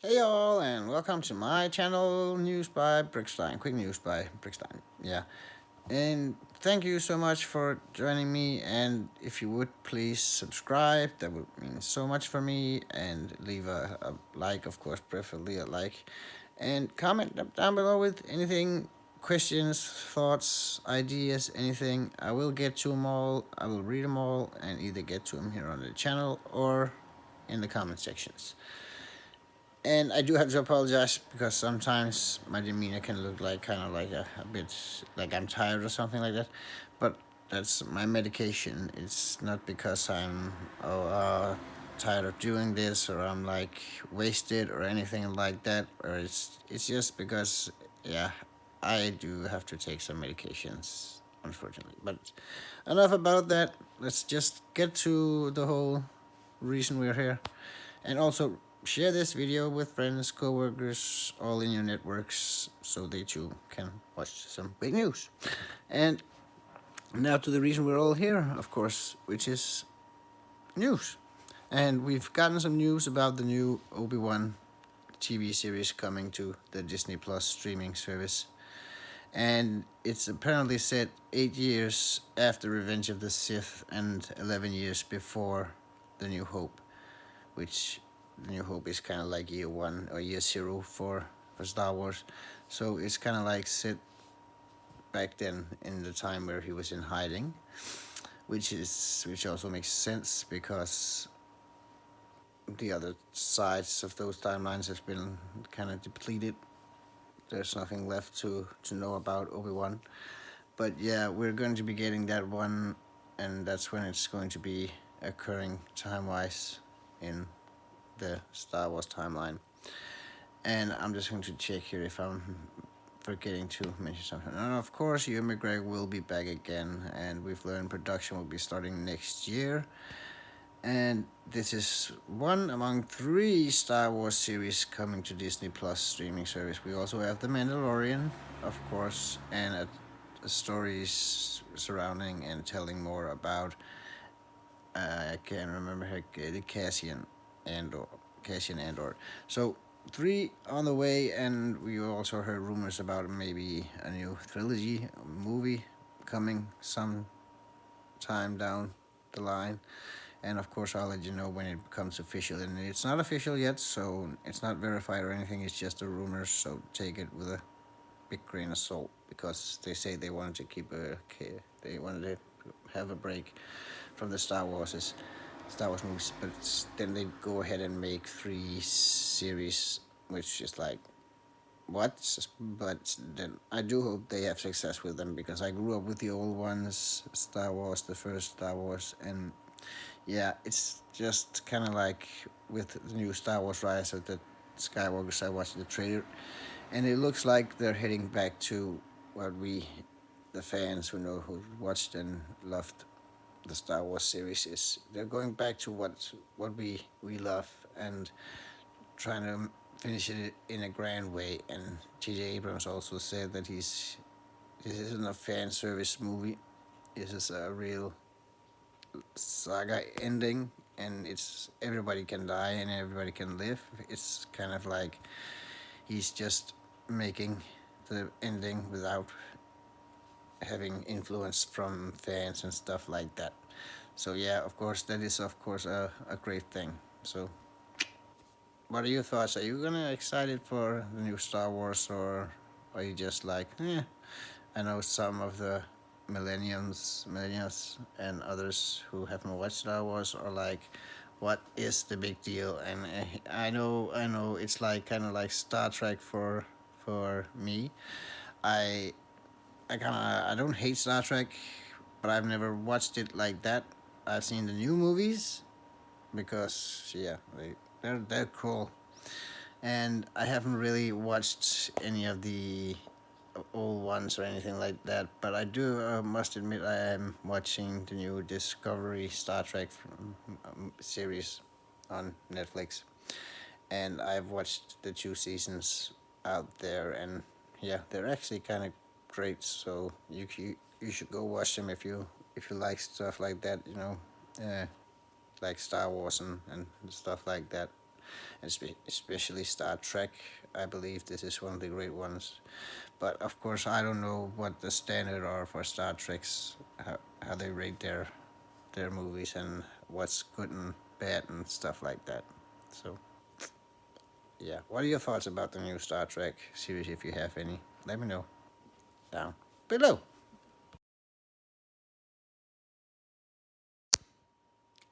Hey all, and welcome to my channel, News by Brickstein. Quick news by Brickstein. Yeah, and thank you so much for joining me. And if you would please subscribe, that would mean so much for me. And leave a like, of course, preferably a like, and comment down below with anything, questions, thoughts, ideas, anything. I will get to them all. I will read them all, and either get to them here on the channel or in the comment sections. And I do have to apologize because sometimes my demeanor can look like kind of like a bit like I'm tired or something like that. But that's my medication. It's not because I'm tired of doing this or I'm like wasted or anything like that. Or it's just because yeah, I do have to take some medications, unfortunately. But enough about that. Let's just get to the whole reason we're here. And also share this video with friends, co-workers, all in your networks, so they too can watch some big news. And now to the reason we're all here, of course, which is news. And we've gotten some news about the new Obi-Wan TV series coming to the Disney Plus streaming service. And it's apparently set 8 years after Revenge of the Sith and 11 years before The New Hope, which New Hope is kind of like year one or year zero for Star Wars. So it's kind of like set back then in the time where he was in hiding, which also makes sense because the other sides of those timelines have been kind of depleted. There's nothing left to know about Obi-Wan. But yeah, we're going to be getting that one, and that's when it's going to be occurring time-wise in the Star Wars timeline. And I'm just going to check here if I'm forgetting to mention something. And of course, Ewan McGregor will be back again, and we've learned production will be starting next year. And this is one among 3 Star Wars series coming to Disney Plus streaming service. We also have The Mandalorian, of course, and stories surrounding and telling more about I can't remember her, the Cassian Andor. So 3 on the way, and we also heard rumors about maybe a new trilogy movie coming some time down the line. And of course, I'll let you know when it becomes official. And it's not official yet, so it's not verified or anything. It's just a rumor. So take it with a big grain of salt because they say they wanted to they wanted to have a break from the Star Wars movies, but then they go ahead and make 3 series, which is like what? But then I do hope they have success with them because I grew up with the old ones, Star Wars, the first Star Wars, and yeah, it's just kind of like with the new Star Wars Rise of the Skywalkers. I watched the trailer, and it looks like they're heading back to what the fans who watched and loved the Star Wars series is. They're going back to what we love and trying to finish it in a grand way. And J.J. Abrams also said that this isn't a fan service movie. This is a real saga ending, and it's everybody can die and everybody can live. It's kind of like he's just making the ending without having influence from fans and stuff like that. So yeah, of course, that is of course a great thing. So what are your thoughts? Are you gonna excited for the new Star Wars, or are you just like, eh? I know some of the millennials, and others who haven't watched Star Wars are like, what is the big deal? And I know, it's like kind of like Star Trek for me. I I don't hate Star Trek, but I've never watched it like that. I've seen the new movies because yeah, they're cool, and I haven't really watched any of the old ones or anything like that. But I do must admit I am watching the new Discovery Star Trek series on Netflix, and I've watched the 2 seasons out there, and yeah, they're actually kind of great. So you should go watch them if you like stuff like that. Uh, like Star Wars and stuff like that. especially Star Trek. I believe this is one of the great ones. But of course, I don't know what the standard are for Star Treks, how they rate their movies and what's good and bad and stuff like that. So yeah, what are your thoughts about the new Star Trek series? If you have any, let me know down below.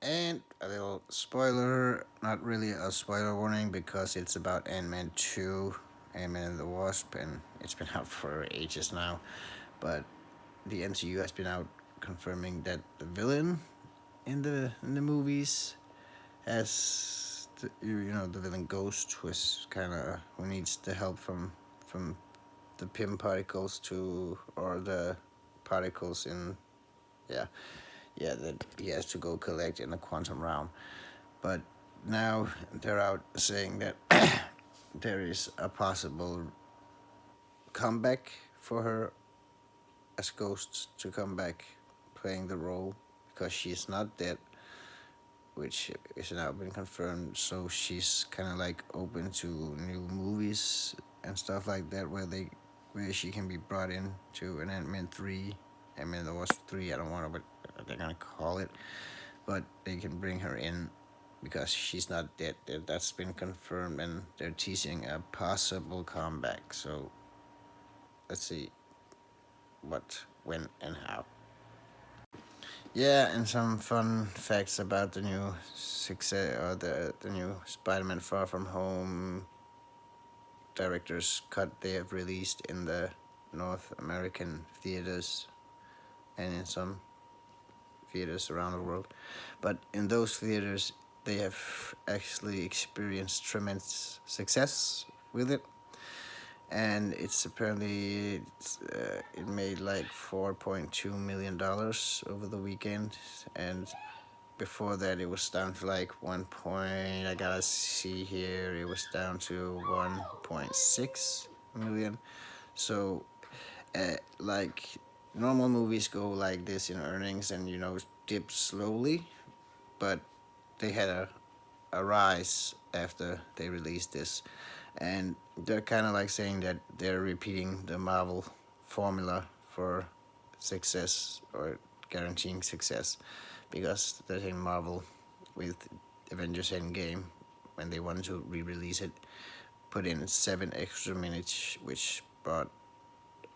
And a little spoiler, not really a spoiler warning because it's about Ant-Man 2, Ant-Man and the Wasp, and it's been out for ages now. But the MCU has been out confirming that the villain in the movies has the villain Ghost, who needs the help from the Pym particles to or the particles in yeah that he has to go collect in the quantum realm. But now they're out saying that there is a possible comeback for her as Ghost to come back playing the role because she's not dead, which is now been confirmed. So she's kind of like open to new movies and stuff like that, where she can be brought in to an Ant-Man 3, Ant-Man the Wasp 3. I don't want to, but they're gonna call it. But they can bring her in because she's not dead. That's been confirmed, and they're teasing a possible comeback. So let's see what, when, and how. Yeah, and some fun facts about the new success or the new Spider-Man Far From Home director's cut they have released in the North American theaters and in some theaters around the world. But in those theaters, they have actually experienced tremendous success with it, and it's apparently it made like $4.2 million over the weekend, and before that it was down to like 1 point, I gotta see here, it was down to 1.6 million. So like normal movies go like this in earnings and dip slowly, but they had a rise after they released this, and they're kind of like saying that they're repeating the Marvel formula for success or guaranteeing success, because they're saying Marvel with Avengers Endgame, when they wanted to re-release it, put in 7 extra minutes, which brought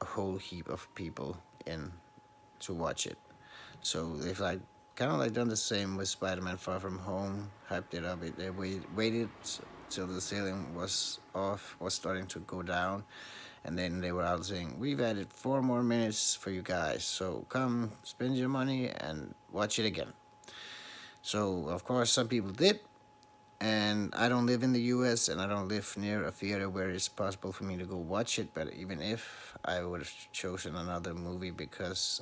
a whole heap of people in to watch it. So they've like kind of like done the same with Spider-Man Far From Home, hyped it up. They waited till the ceiling was off, was starting to go down, and then they were out saying, "We've added 4 more minutes for you guys, so come spend your money and watch it again." So of course some people did, and I don't live in the U.S. and I don't live near a theater where it's possible for me to go watch it. But even if I would have chosen another movie, because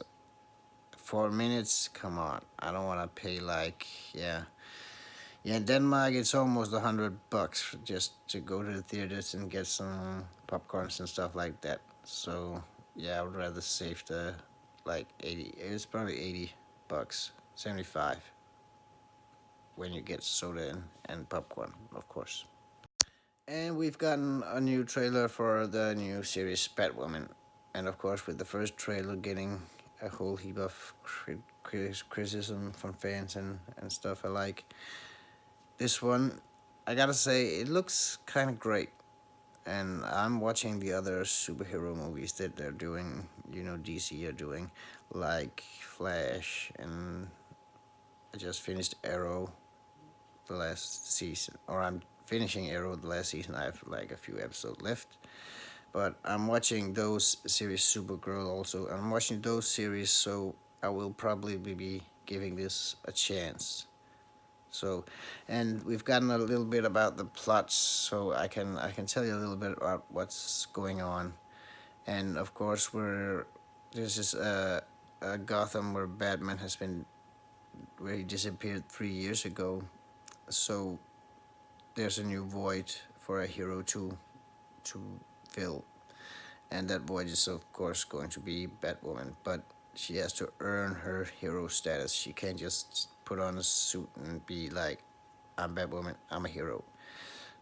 4 minutes, come on, I don't want to pay like in Denmark it's almost $100 just to go to the theaters and get some popcorns and stuff like that. So yeah, I would rather save the like 80. It's probably $80, 75 when you get soda and popcorn, of course. And we've gotten a new trailer for the new series Batwoman, and of course with the first trailer getting a whole heap of criticism from fans and stuff alike. This one, I gotta say, it looks kind of great. And I'm watching the other superhero movies that they're doing, DC are doing, like Flash, and I just finished Arrow the last season, or I'm finishing Arrow the last season. I have like a few episodes left. But I'm watching those series, Supergirl also. I'm watching those series, so I will probably be giving this a chance. So, and we've gotten a little bit about the plots, so I can tell you a little bit about what's going on. And of course, this is a Gotham where Batman has been, where he disappeared 3 years ago. So there's a new void for a hero to fill, and that void is of course going to be Batwoman. But she has to earn her hero status. She can't just put on a suit and be like, "I'm Batwoman, I'm a hero."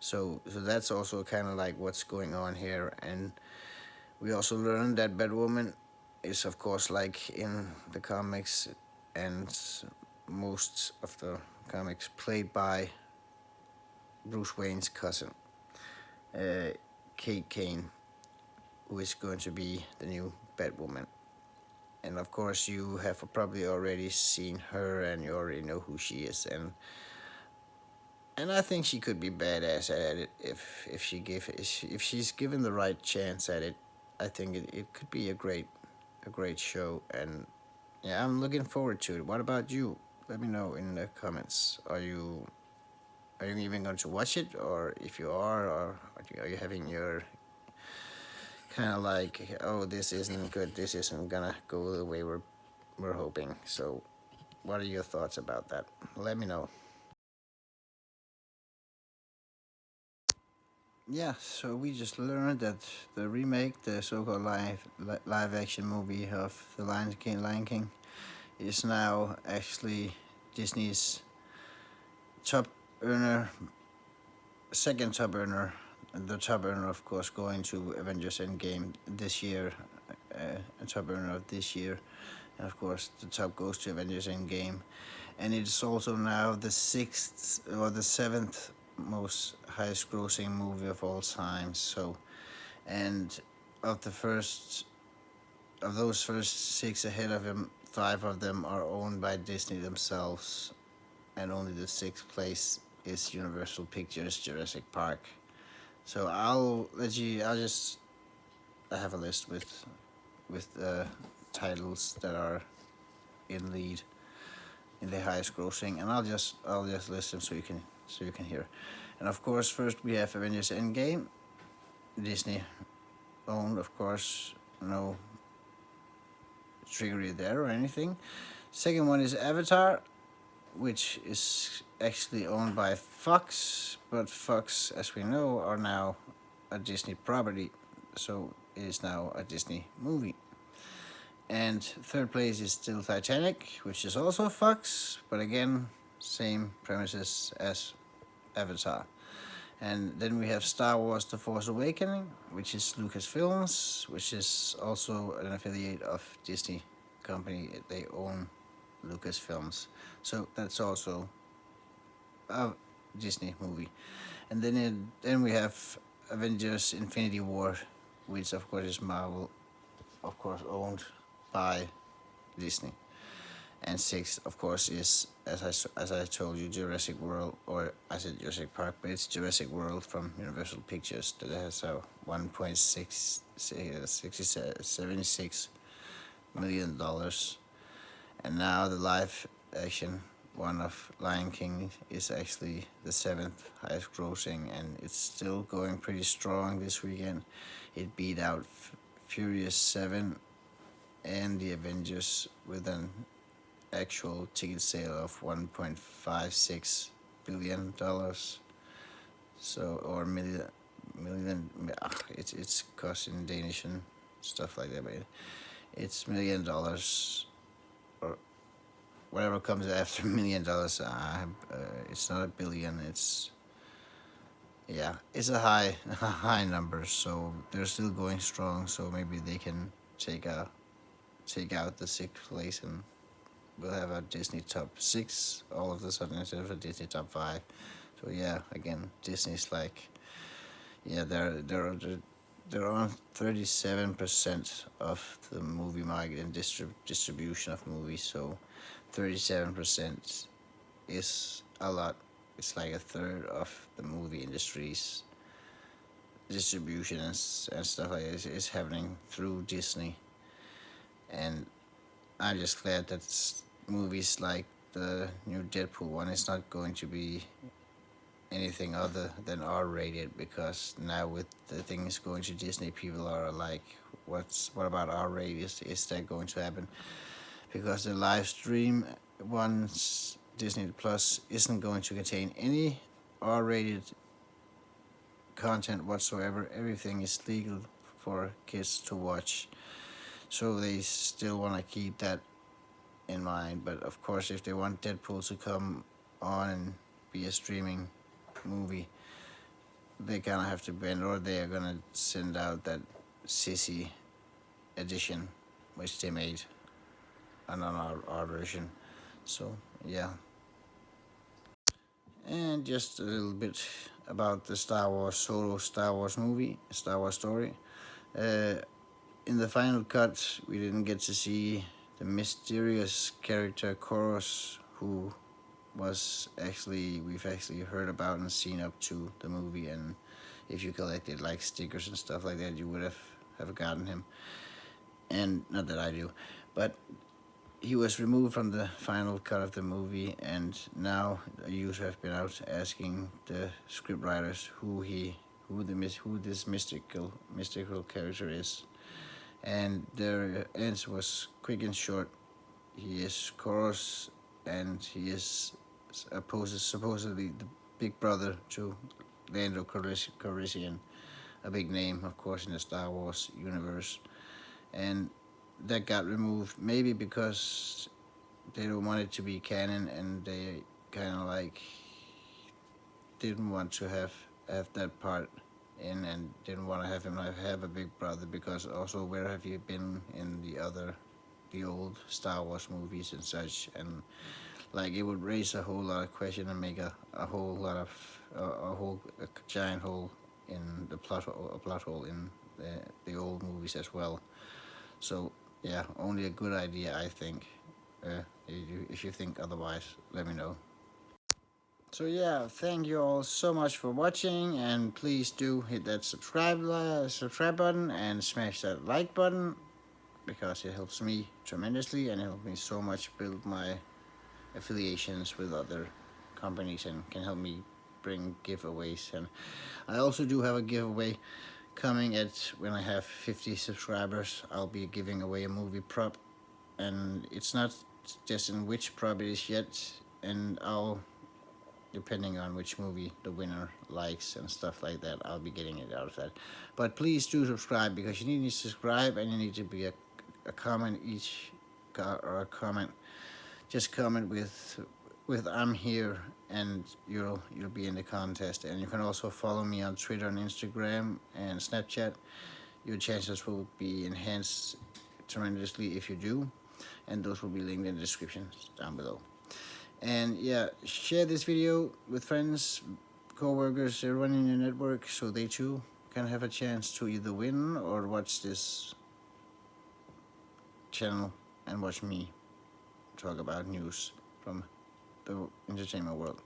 So that's also kind of like what's going on here. And we also learned that Batwoman is, of course, like in the comics and most of the comics, played by Bruce Wayne's cousin, uh, Kate Kane, who is going to be the new Batwoman. And of course, you have probably already seen her, and you already know who she is. And I think she could be badass at it if she's given the right chance at it. I think it could be a great show, and yeah, I'm looking forward to it. What about you? Let me know in the comments. Are you even going to watch it, or if you or are you having your kind of like, oh, this isn't good, this isn't gonna go the way we're hoping. So, what are your thoughts about that? Let me know. Yeah, so we just learned that the remake, the so-called live action movie of the Lion King, is now actually Disney's top earner, second top earner, and the top earner, of course, going to Avengers Endgame this year, a top earner of this year, and of course the top goes to Avengers Endgame, and it's also now the sixth or the seventh most highest grossing movie of all time. So, and of the first of those first six ahead of him, five of them are owned by Disney themselves, and only the sixth place is Universal Pictures Jurassic Park. So I'll let you. I have a list with titles that are in lead in the highest grossing, and I'll just list them so you can hear. And of course, first we have Avengers Endgame, Disney owned, of course, no trickery there or anything. Second one is Avatar, which is actually owned by Fox, but Fox, as we know, are now a Disney property, so it is now a Disney movie. And third place is still Titanic, which is also Fox, but again, same premises as Avatar. And then we have Star Wars The Force Awakening, which is Lucasfilms, which is also an affiliate of Disney company. They own Lucasfilms. So that's also a Disney movie. And then we have Avengers Infinity War, which of course is Marvel, of course owned by Disney. And six, of course, is as I told you, Jurassic World, or I said Jurassic Park, but it's Jurassic World from Universal Pictures that has a 1.76 million dollars, and now the live action one of Lion King is actually the seventh highest grossing, and it's still going pretty strong this weekend. It beat out Furious 7 and the Avengers with an actual ticket sale of $1.56 billion. So, or million. It's cost in Danish and stuff like that, but it's $1 million or whatever comes after $1 million. It's not a billion. It's, yeah, it's a high a high number. So they're still going strong. So maybe they can take out the sixth place, and we'll have a Disney top six all of a sudden instead of a Disney top five. So yeah, again, Disney's like, yeah, they're on 37% of the movie market and distribution of movies. So 37% is a lot. It's like a third of the movie industry's distribution and stuff like this is happening through Disney. And I'm just glad that movies like the new Deadpool one is not going to be anything other than R-rated, because now with the things going to Disney, people are like, what about R-rated? Is that going to happen? Because the live stream ones, Disney Plus, isn't going to contain any R-rated content whatsoever. Everything is legal for kids to watch, so they still want to keep that in mind. But of course, if they want Deadpool to come on and be a streaming movie, they kind of have to bend, or they are gonna send out that sissy edition, which they made, and on our version. So yeah, and just a little bit about the Star Wars solo Star Wars movie, Star Wars story. Uh, in the final cut, we didn't get to see the mysterious character Koros, who was actually we've actually heard about and seen up to the movie, and if you collected like stickers and stuff like that, you would have gotten him. And not that I do, but he was removed from the final cut of the movie, and now a user have been out asking the script writers who this mystical character is, and their answer was quick and short. He is Koros, and he is supposedly the big brother to Lando Calrissian, a big name, of course, in the Star Wars universe. And that got removed, maybe because they don't want it to be canon, and they kind of like didn't want to have that part in, and didn't want to have him have a big brother, because also where have you been in the old Star Wars movies and such, and like it would raise a whole lot of question and make a whole lot of a giant hole in the plot hole in the old movies as well. So yeah, only a good idea, I think. If you think otherwise, let me know. So yeah, thank you all so much for watching, and please do hit that subscribe button and smash that like button, because it helps me tremendously and it helps me so much build my affiliations with other companies and can help me bring giveaways. And I also do have a giveaway coming at when I have 50 subscribers. I'll be giving away a movie prop, and it's not just in which prop it is yet, and I'll, depending on which movie the winner likes and stuff like that, I'll be getting it out of that. But please do subscribe, because you need to subscribe, and you need to be a comment each, or a comment, just comment with I'm here, and you'll be in the contest. And you can also follow me on Twitter and Instagram and Snapchat. Your chances will be enhanced tremendously if you do, and those will be linked in the description down below. And yeah, share this video with friends, co-workers, everyone in your network, so they too can have a chance to either win or watch this channel and watch me talk about news from the entertainment world.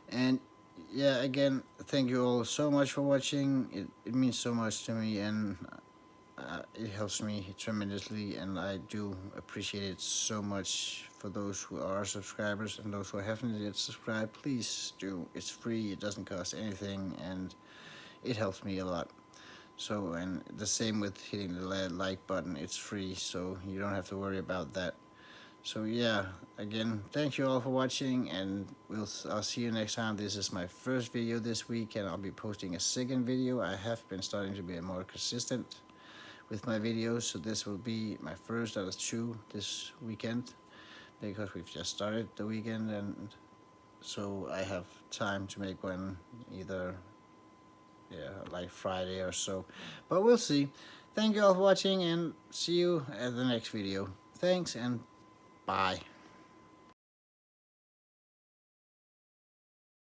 And yeah, again, thank you all so much for watching. It means so much to me, and it helps me tremendously, and I do appreciate it so much. For those who are subscribers and those who haven't yet subscribed, please do. It's free, it doesn't cost anything, and it helps me a lot. So, and the same with hitting the like button, it's free, so you don't have to worry about that. So yeah, again, thank you all for watching, and I'll see you next time. This is my first video this week, and I'll be posting a second video. I have been starting to be more consistent with my videos, so this will be my first out of two this weekend, because we've just started the weekend, and so I have time to make one either, yeah, like Friday or so, but we'll see. Thank you all for watching, and see you at the next video. Thanks, and bye.